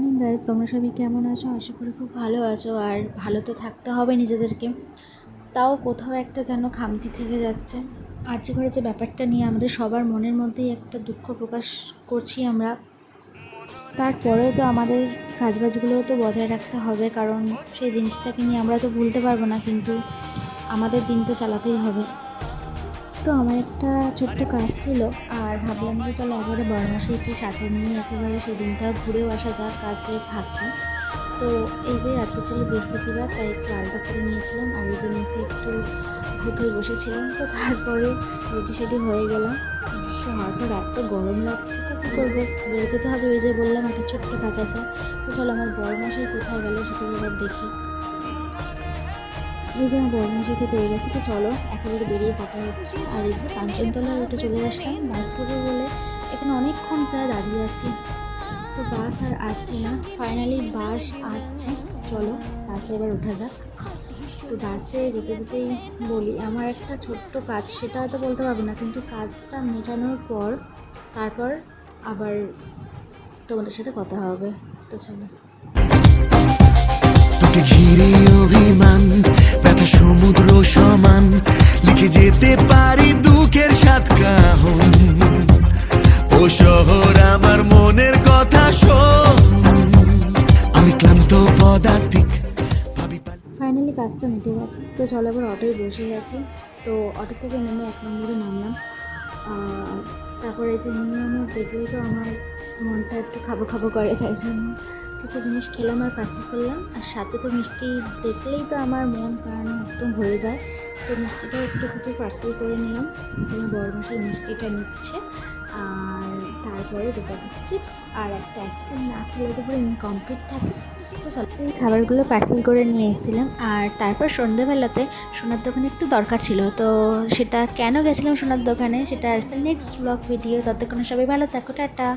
Morning guys, তোমরা সবাই কেমন আছো? আশা করি খুব ভালো আছো। আর ভালো তো থাকতে হবে নিজেদেরকে, তাও কোথাও একটা যেন খামতি থেকে যাচ্ছে। আর্জি করে যে ব্যাপারটা নিয়ে আমাদের সবার মনের মধ্যেই একটা দুঃখ প্রকাশ করছি আমরা। তারপরেও তো আমাদের কাজবাজগুলোও তো বজায় রাখতে হবে, কারণ সেই জিনিসটাকে নিয়ে আমরা তো ভুলতে পারবো না, কিন্তু আমাদের দিন তো চালাতেই হবে। তো আমার একটা ছোট্ট কাজ ছিল, আর ভাবলাম যে চলো একবারে বড়মাসিকে সাথে নিয়ে একেবারে সেদিনটা ঘুরেও আসা যাক কাজে ফাঁকি। তো এই যে আজকে ছিল বৃহস্পতিবার, তাই একটু আলাদা করে নিয়েছিলাম, আর এই যে মুখে একটু ভূত হয়ে বসেছিলাম। তো তারপরে রেডি সেডি হয়ে গেলাম। হওয়ার পর এত গরম লাগছে, তো কী করবো, বেরোতে তো হবে। ওই যে বললাম একটা ছোট্ট কাজ আছে। তো চলো আমার বড়মাসি কোথায় গেল সেটা এবার দেখি। এই যে আমার বড়মাসিকে পেয়ে গেছি, তো চলো একেবারে বেরিয়ে কথা হচ্ছে। আর এই যে কাঞ্চনতলায় উঠে চলে আসলাম বাস ধরবো বলে। এখানে অনেকক্ষণ প্রায় দাঁড়িয়ে আছি, তো বাস আর আসছে না। ফাইনালি বাস আসছে, চলো বাসে এবার ওঠা যাক। তো বাসে যেতে যেতেই বলি আমার একটা ছোট্ট কাজ, সেটা হয়তো বলতে পারবো না, কিন্তু কাজটা মেটানোর পর তারপর আবার তোমাদের সাথে কথা হবে। তো চলো। তোকে ঘিরে অভিমান, ব্যথা সমুদ্র সমান, লিখে যেতে পারি দুঃখের সাত কাহন। ও শহর আমার মনের কথা শোন, আমি ক্লান্ত পদাতিক। ফাইনালি কাজটা মিটে গেছে, তো চলো এবার অটোয় বসে গেছি। তো অটো থেকে নেমে 1 নম্বরে নামলাম। তারপরে যে নিয়ম দেখলেই তো আমার মনটা একটু খাবো খাবো করে, তাই জন্য কিছু জিনিস খেলাম আর পার্সেল করলাম। আর সাথে তো মিষ্টি দেখলেই তো আমার মন প্রাণ একদম ভরে যায়। তো মিষ্টিটাও একটু কিছু পার্সেল করে নিলাম, যে আমার বড়মাসি মিষ্টিটা নিচ্ছে। আর তারপরে 2 প্যাকেট চিপস আর একটা আইসক্রিম না খেলে তো পুরো ইনকমপ্লিট থাকে। তো চলো এই খাবারগুলো পার্সেল করে নিয়ে এসেছিলাম। আর তারপর সন্ধ্যেবেলাতে সোনার দোকানে একটু দরকার ছিল, তো সেটা কেন গেছিলাম সোনার দোকানে সেটা আসবে নেক্সট ব্লগ ভিডিও। ততক্ষণে সবাই ভালো থাকো, টাটা।